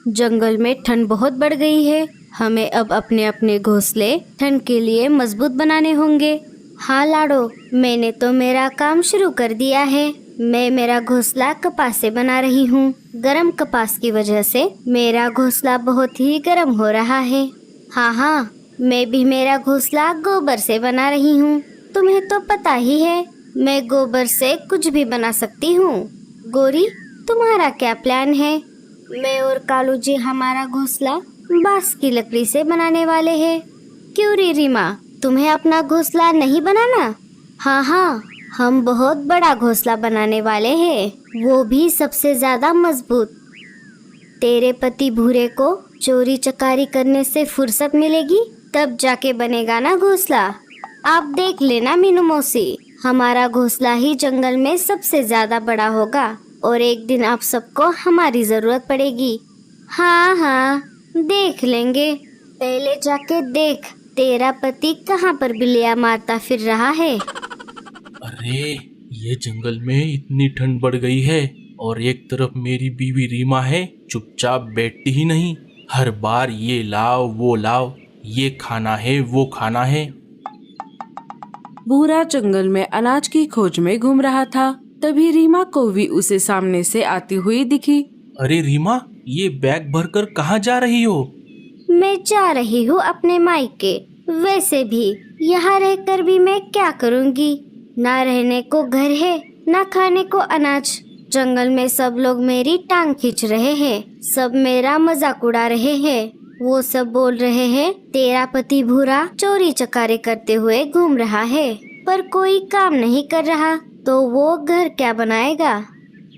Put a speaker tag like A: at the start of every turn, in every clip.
A: जंगल में ठंड बहुत बढ़ गई है। हमें अब अपने अपने घोंसले ठंड के लिए मजबूत बनाने होंगे। हाँ लाडो, मैंने तो मेरा काम शुरू कर दिया है। मैं मेरा घोंसला कपास से बना रही हूँ। गरम कपास की वजह से मेरा घोंसला बहुत ही गर्म हो रहा है। हाँ, मैं भी मेरा घोंसला गोबर से बना रही हूँ। तुम्हें तो पता ही है, मैं गोबर से कुछ भी बना सकती हूँ। गोरी, तुम्हारा क्या प्लान है? मैं और कालू जी हमारा घोंसला बांस की लकड़ी से बनाने वाले हैं। क्यों रे रीमा, तुम्हें अपना घोंसला नहीं बनाना? हाँ, हम बहुत बड़ा घोंसला बनाने वाले हैं, वो भी सबसे ज्यादा मजबूत। तेरे पति भूरे को चोरी चकारी करने से फुर्सत मिलेगी तब जाके बनेगा ना घोंसला। आप देख लेना मीनू मौसी, हमारा घोंसला ही जंगल में सबसे ज्यादा बड़ा होगा और एक दिन आप सबको हमारी जरूरत पड़ेगी। हाँ, देख लेंगे। पहले जाके देख तेरा पति कहाँ पर बिल्लियाँ मारता फिर रहा है।
B: अरे, ये जंगल में इतनी ठंड बढ़ गई है और एक तरफ मेरी बीवी रीमा है, चुपचाप बैठती ही नहीं। हर बार ये लाओ वो लाओ, ये खाना है वो खाना है।
C: भूरा जंगल में अनाज की खोज में घूम रहा था। तभी रीमा को भी उसे सामने से आती हुई दिखी।
B: अरे रीमा, ये बैग भरकर कहाँ जा रही हो?
A: मैं जा रही हूँ अपने मायके। वैसे भी यहाँ रहकर भी मैं क्या करूँगी? ना रहने को घर है, ना खाने को अनाज। जंगल में सब लोग मेरी टांग खींच रहे हैं, सब मेरा मजाक उड़ा रहे हैं। वो सब बोल रहे हैं तेरा पति भूरा चोरी चकारी करते हुए घूम रहा है, पर कोई काम नहीं कर रहा, तो वो घर क्या बनाएगा?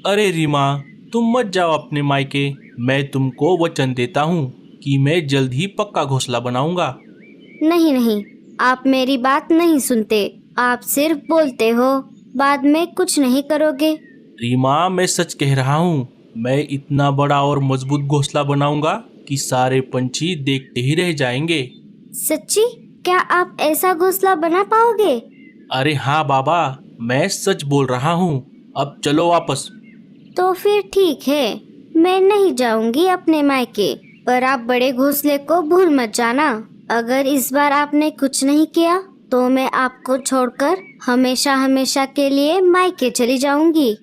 B: अरे रीमा, तुम मत जाओ अपने मायके। मैं तुमको वचन देता हूँ कि मैं जल्द ही पक्का घोंसला बनाऊंगा।
A: नहीं, आप मेरी बात नहीं सुनते। आप सिर्फ बोलते हो, बाद में कुछ नहीं करोगे।
B: रीमा, मैं सच कह रहा हूँ। मैं इतना बड़ा और मजबूत घोंसला बनाऊंगा कि सारे पंछी देखते ही रह जाएंगे।
A: सच्ची? क्या आप ऐसा घोंसला बना पाओगे?
B: अरे हाँ बाबा, मैं सच बोल रहा हूँ। अब चलो वापस।
A: तो फिर ठीक है, मैं नहीं जाऊंगी अपने मायके, पर आप बड़े घोंसले को भूल मत जाना। अगर इस बार आपने कुछ नहीं किया तो मैं आपको छोड़कर हमेशा हमेशा के लिए मायके चली जाऊंगी।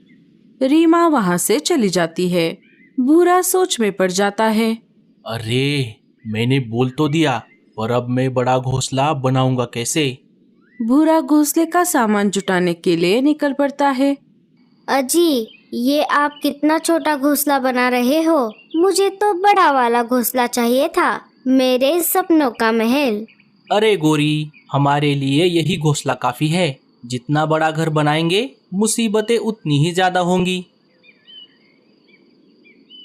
C: रीमा वहाँ से चली जाती है। भूरा सोच में पड़ जाता है।
B: अरे, मैंने बोल तो दिया, पर अब मैं बड़ा घोंसला बनाऊंगा कैसे?
C: भूरा घोंसले का सामान जुटाने के लिए निकल पड़ता है।
A: अजी, ये आप कितना छोटा घोंसला बना रहे हो? मुझे तो बड़ा वाला घोंसला चाहिए था, मेरे सपनों का महल।
B: अरे गोरी, हमारे लिए यही घोंसला काफी है। जितना बड़ा घर बनाएंगे, मुसीबतें उतनी ही ज्यादा होंगी।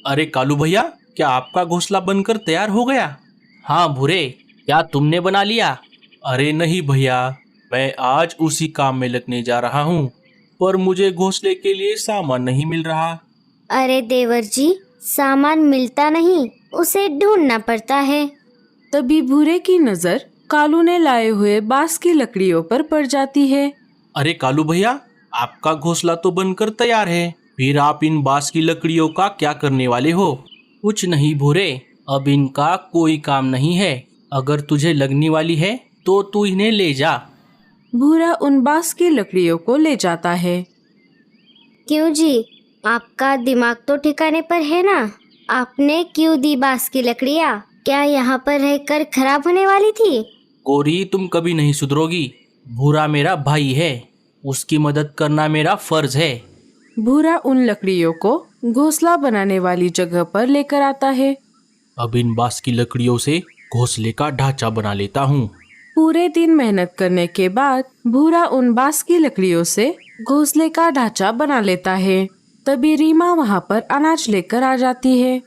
B: अरे कालू भैया, क्या आपका घोंसला बनकर तैयार हो गया? हाँ भूरे, क्या तुमने बना लिया? अरे नहीं भैया, मैं आज उसी काम में लगने जा रहा हूँ, पर मुझे घोंसले के लिए सामान नहीं मिल रहा।
A: अरे देवर जी, सामान मिलता नहीं, उसे ढूंढना पड़ता है।
C: तभी भूरे की नजर कालू ने लाए हुए बांस की लकड़ियों पर पड़ जाती है।
B: अरे कालू भैया, आपका घोंसला तो बनकर तैयार है, फिर आप इन बांस की लकड़ियों का क्या करने वाले हो? कुछ नहीं भूरे, अब इनका कोई काम नहीं है। अगर तुझे लगने वाली है तो तू इन्हें ले जा।
C: भूरा उन बांस की लकड़ियों को ले जाता है।
A: क्यों जी, आपका दिमाग तो ठिकाने पर है ना? आपने क्यों दी बांस की लकड़ियाँ? क्या यहाँ पर रहकर खराब होने वाली थी?
B: गोरी, तुम कभी नहीं सुधरोगी। भूरा मेरा भाई है, उसकी मदद करना मेरा फर्ज है।
C: भूरा उन लकड़ियों को घोंसला बनाने वाली जगह पर लेकर आता है।
B: अब इन बांस की लकड़ियों से घोंसले का ढांचा बना लेता हूँ।
C: पूरे दिन मेहनत करने के बाद भूरा उन बांस की लकड़ियों से घोंसले का ढांचा बना लेता है। तभी रीमा वहाँ पर अनाज लेकर आ जाती है।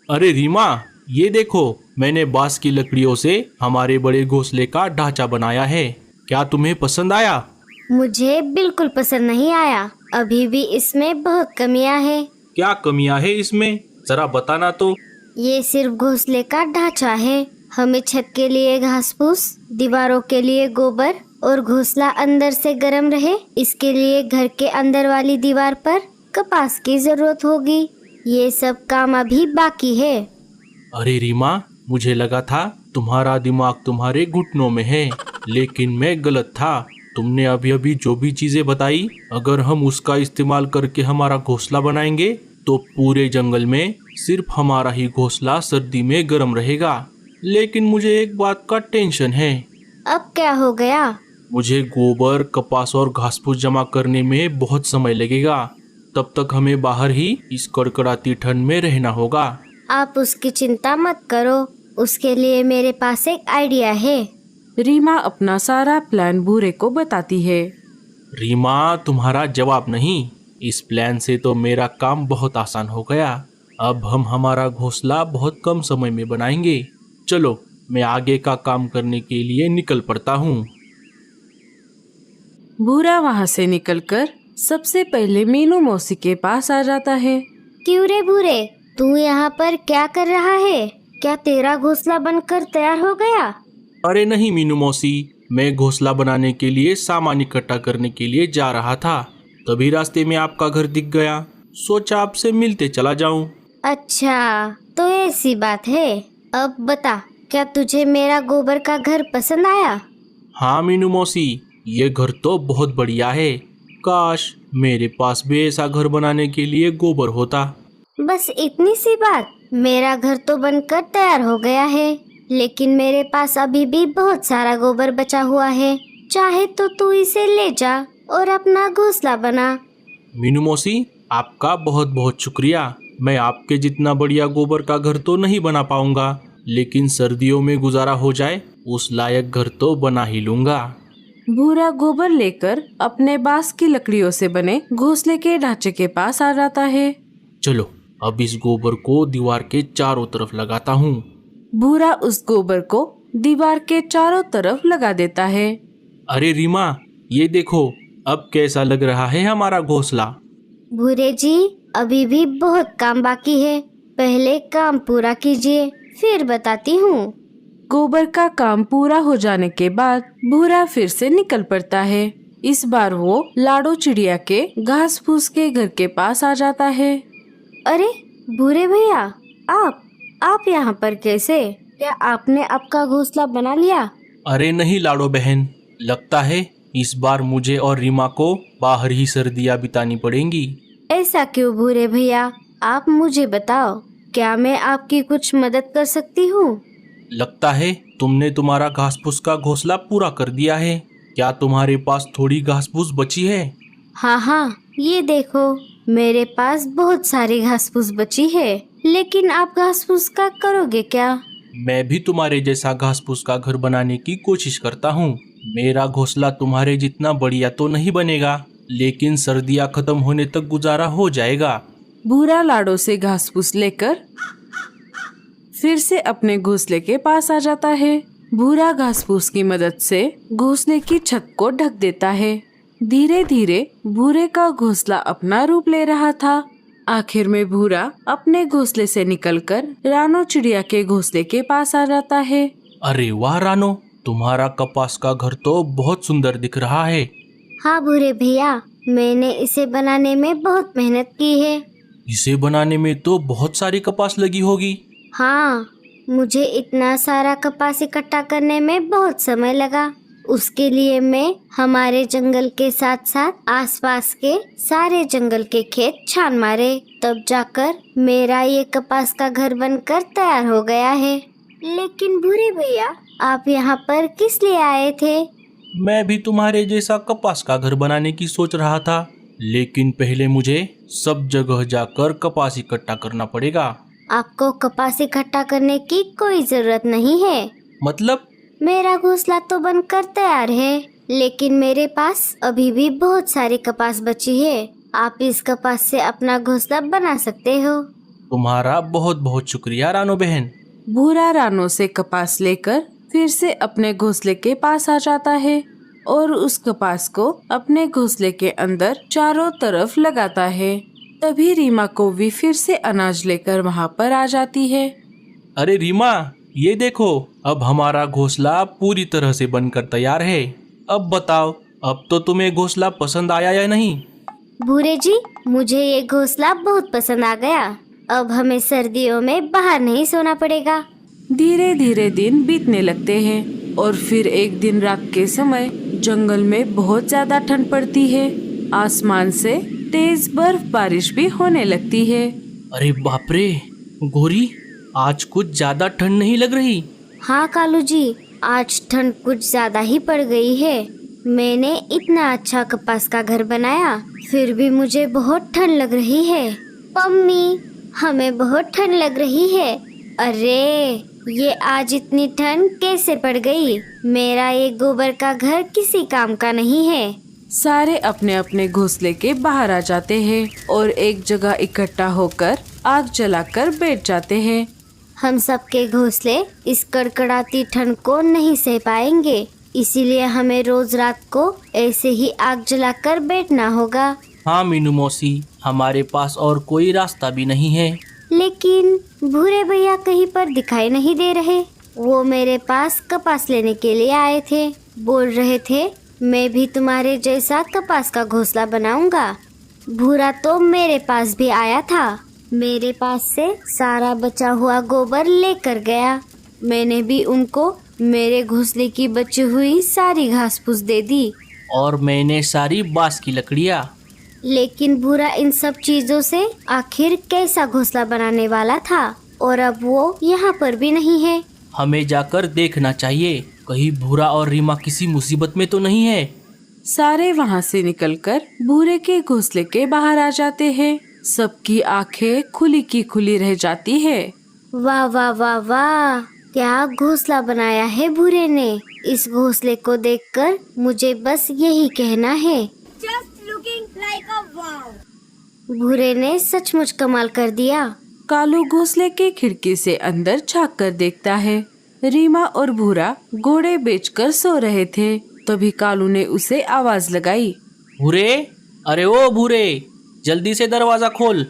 B: अरे रीमा, ये देखो, मैंने बांस की लकड़ियों से हमारे बड़े घोंसले का ढांचा बनाया है। क्या तुम्हें पसंद आया?
A: मुझे बिल्कुल पसंद नहीं आया। अभी भी इसमें बहुत कमियां हैं।
B: क्या कमियां है इसमें? जरा बताना तो।
A: ये सिर्फ घोंसले का ढांचा है। हमें छत के लिए घास फूस, दीवारों के लिए गोबर और घोंसला अंदर से गर्म रहे, इसके लिए घर के अंदर वाली दीवार पर कपास की जरूरत होगी। ये सब काम अभी बाकी है।
B: अरे रीमा, मुझे लगा था तुम्हारा दिमाग तुम्हारे घुटनों में है, लेकिन मैं गलत था। तुमने अभी अभी जो भी चीजें बताई, अगर हम उसका इस्तेमाल करके हमारा घोंसला बनाएंगे तो पूरे जंगल में सिर्फ हमारा ही घोंसला सर्दी में गर्म रहेगा। लेकिन मुझे एक बात का टेंशन है।
A: अब क्या हो गया?
B: मुझे गोबर, कपास और घास फूस जमा करने में बहुत समय लगेगा। तब तक हमें बाहर ही इस कड़कड़ाती ठंड में रहना होगा।
A: आप उसकी चिंता मत करो, उसके लिए मेरे पास एक आइडिया है।
C: रीमा अपना सारा प्लान भूरे को बताती है।
B: रीमा, तुम्हारा जवाब नहीं। इस प्लान से तो मेरा काम बहुत आसान हो गया। अब हम हमारा घोंसला बहुत कम समय में बनाएंगे। चलो, मैं आगे का काम करने के लिए निकल पड़ता हूँ।
C: भूरा वहाँ से निकलकर सबसे पहले मीनू मौसी के पास आ जाता है।
A: क्यों रे भूरे, तू यहाँ पर क्या कर रहा है? क्या तेरा घोंसला बनकर तैयार हो गया?
B: अरे नहीं मीनू मौसी, मैं घोंसला बनाने के लिए सामान इकट्ठा करने के लिए जा रहा था। तभी रास्ते में आपका घर दिख गया, सोचा आपसे मिलते चला जाऊं।
A: अच्छा, तो ऐसी बात है। अब बता, क्या तुझे मेरा गोबर का घर पसंद आया?
B: हाँ मीनू मौसी, ये घर तो बहुत बढ़िया है। काश मेरे पास भी ऐसा घर बनाने के लिए गोबर होता।
A: बस इतनी सी बात? मेरा घर तो बनकर तैयार हो गया है, लेकिन मेरे पास अभी भी बहुत सारा गोबर बचा हुआ है। चाहे तो तू इसे ले जा और अपना घोंसला बना।
B: मीनू मौसी, आपका बहुत बहुत शुक्रिया। मैं आपके जितना बढ़िया गोबर का घर तो नहीं बना पाऊंगा, लेकिन सर्दियों में गुजारा हो जाए उस लायक घर तो बना ही लूंगा।
C: भूरा गोबर लेकर अपने बांस की लकड़ियों से बने घोंसले के ढांचे के पास आ जाता है।
B: चलो, अब इस गोबर को दीवार के चारों तरफ लगाता हूँ।
C: भूरा उस गोबर को दीवार के चारों तरफ लगा देता है।
B: अरे रीमा, ये देखो, अब कैसा लग रहा है हमारा घोंसला।
A: भूरे जी, अभी भी बहुत काम बाकी है। पहले काम पूरा कीजिए, फिर बताती हूँ।
C: गोबर का काम पूरा हो जाने के बाद भूरा फिर से निकल पड़ता है। इस बार वो लाडो चिड़िया के घास फूस के घर के पास आ जाता है।
A: अरे भूरे भैया, आप यहाँ पर कैसे? क्या आपने आपका घोंसला बना लिया?
B: अरे नहीं लाडो बहन, लगता है इस बार मुझे और रीमा को बाहर ही सर्दियाँ बितानी पड़ेंगी।
A: ऐसा क्यों भूरे भैया? आप मुझे बताओ, क्या मैं आपकी कुछ मदद कर सकती हूँ?
B: लगता है तुमने तुम्हारा घास फूस का घोंसला पूरा कर दिया है। क्या तुम्हारे पास थोड़ी घास फूस बची है?
A: हाँ, ये देखो, मेरे पास बहुत सारी घास फूस बची है। लेकिन आप घास फूस का करोगे क्या?
B: मैं भी तुम्हारे जैसा घास फूस का घर बनाने की कोशिश करता हूँ। मेरा घोंसला तुम्हारे जितना बढ़िया तो नहीं बनेगा, लेकिन सर्दियाँ खत्म होने तक गुजारा हो जाएगा।
C: भूरा लाडो से घास फूस लेकर फिर से अपने घोंसले के पास आ जाता है। भूरा घास फूस की मदद से घोंसले की छत को ढक देता है। धीरे धीरे भूरे का घोंसला अपना रूप ले रहा था। आखिर में भूरा अपने घोंसले से निकलकर रानो चिड़िया के घोंसले के पास आ जाता है।
B: अरे वाह रानो, तुम्हारा कपास का घर तो बहुत सुंदर दिख रहा है।
A: हाँ भूरे भैया, मैंने इसे बनाने में बहुत मेहनत की है।
B: इसे बनाने में तो बहुत सारी कपास लगी होगी।
A: हाँ, मुझे इतना सारा कपास इकट्ठा करने में बहुत समय लगा। उसके लिए मैं हमारे जंगल के साथ साथ आसपास के सारे जंगल के खेत छान मारे, तब जाकर मेरा ये कपास का घर बनकर तैयार हो गया है। लेकिन भूरे भैया, आप यहाँ पर किस लिए आए थे?
B: मैं भी तुम्हारे जैसा कपास का घर बनाने की सोच रहा था, लेकिन पहले मुझे सब जगह जाकर कपास इकट्ठा करना पड़ेगा।
A: आपको कपास इकट्ठा करने की कोई जरूरत नहीं है।
B: मतलब?
A: मेरा घोंसला तो बनकर तैयार है, लेकिन मेरे पास अभी भी बहुत सारी कपास बची है। आप इस कपास से अपना घोंसला बना सकते हो।
B: तुम्हारा बहुत बहुत शुक्रिया रानो बहन।
C: भूरा रानो से कपास लेकर फिर से अपने घोंसले के पास आ जाता है और उस कपास को अपने घोंसले के अंदर चारों तरफ लगाता है। तभी रीमा कौवी फिर से अनाज लेकर वहाँ पर आ जाती है।
B: अरे रीमा, ये देखो, अब हमारा घोंसला पूरी तरह से बनकर तैयार है। अब बताओ, अब तो तुम्हें घोंसला पसंद आया या नहीं?
A: भूरे जी, मुझे ये घोंसला बहुत पसंद आ गया। अब हमें सर्दियों में बाहर नहीं सोना पड़ेगा।
C: धीरे धीरे दिन बीतने लगते हैं और फिर एक दिन रात के समय जंगल में बहुत ज्यादा ठंड पड़ती है। आसमान से तेज बर्फ बारिश भी होने लगती है।
B: अरे बाप रे गोरी, आज कुछ ज्यादा ठंड नहीं लग रही।
A: हाँ कालू जी, आज ठंड कुछ ज्यादा ही पड़ गई है। मैंने इतना अच्छा कपास का घर बनाया, फिर भी मुझे बहुत ठंड लग रही है। मम्मी, हमें बहुत ठंड लग रही है। अरे ये आज इतनी ठंड कैसे पड़ गई? मेरा ये गोबर का घर किसी काम का नहीं है।
C: सारे अपने अपने घोंसले के बाहर आ जाते हैं और एक जगह इकट्ठा होकर आग जलाकर बैठ जाते हैं।
A: हम सबके घोंसले इस कड़कड़ाती ठंड को नहीं सह पाएंगे, इसीलिए हमें रोज रात को ऐसे ही आग जलाकर बैठना होगा।
B: हाँ मीनू मौसी, हमारे पास और कोई रास्ता भी नहीं है।
A: लेकिन भूरे भैया कहीं पर दिखाई नहीं दे रहे। वो मेरे पास कपास लेने के लिए आए थे, बोल रहे थे मैं भी तुम्हारे जैसा कपास का घोंसला बनाऊंगा। भूरा तो मेरे पास भी आया था, मेरे पास से सारा बचा हुआ गोबर लेकर गया। मैंने भी उनको मेरे घोंसले की बची हुई सारी घास फूस दे दी
B: और मैंने सारी बांस की लकड़ियाँ।
A: लेकिन भूरा इन सब चीजों से आखिर कैसा घोंसला बनाने वाला था, और अब वो यहाँ पर भी नहीं है।
B: हमें जाकर देखना चाहिए, कहीं भूरा और रीमा किसी मुसीबत में तो नहीं है।
C: सारे वहाँ से निकलकर भूरे के घोंसले के बाहर आ जाते हैं। सबकी आंखें खुली की खुली रह जाती है।
A: वाह वाह वाह वाह, क्या घोंसला बनाया है भूरे ने। इस घोंसले को देखकर मुझे बस यही कहना है, Just looking like a wow। भूरे ने सचमुच कमाल कर दिया।
C: कालू घोंसले के खिड़की से अंदर झांक कर देखता है। रीमा और भूरा घोड़े बेचकर सो रहे थे। तभी कालू ने उसे आवाज लगाई,
B: भूरे, अरे ओ भूरे, जल्दी से दरवाजा खोल।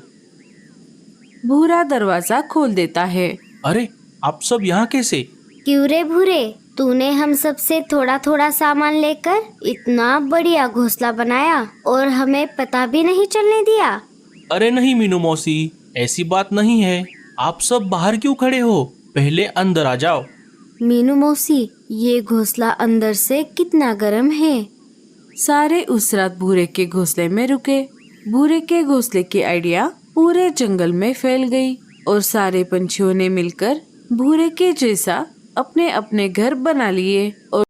C: भूरा दरवाजा खोल देता है।
B: अरे आप सब यहाँ कैसे?
A: क्यों रे भूरे, तूने हम सब से थोड़ा थोड़ा सामान लेकर इतना बढ़िया घोंसला बनाया और हमें पता भी नहीं चलने दिया।
B: अरे नहीं मीनू मौसी, ऐसी बात नहीं है। आप सब बाहर क्यों खड़े हो? पहले अंदर आ जाओ।
A: मीनू मौसी, ये घोंसला अंदर से कितना गर्म है।
C: सारे उस रात भूरे के घोंसले में रुके। भूरे के घोंसले की आइडिया पूरे जंगल में फैल गई और सारे पंछियों ने मिलकर भूरे के जैसा अपने अपने घर बना लिए और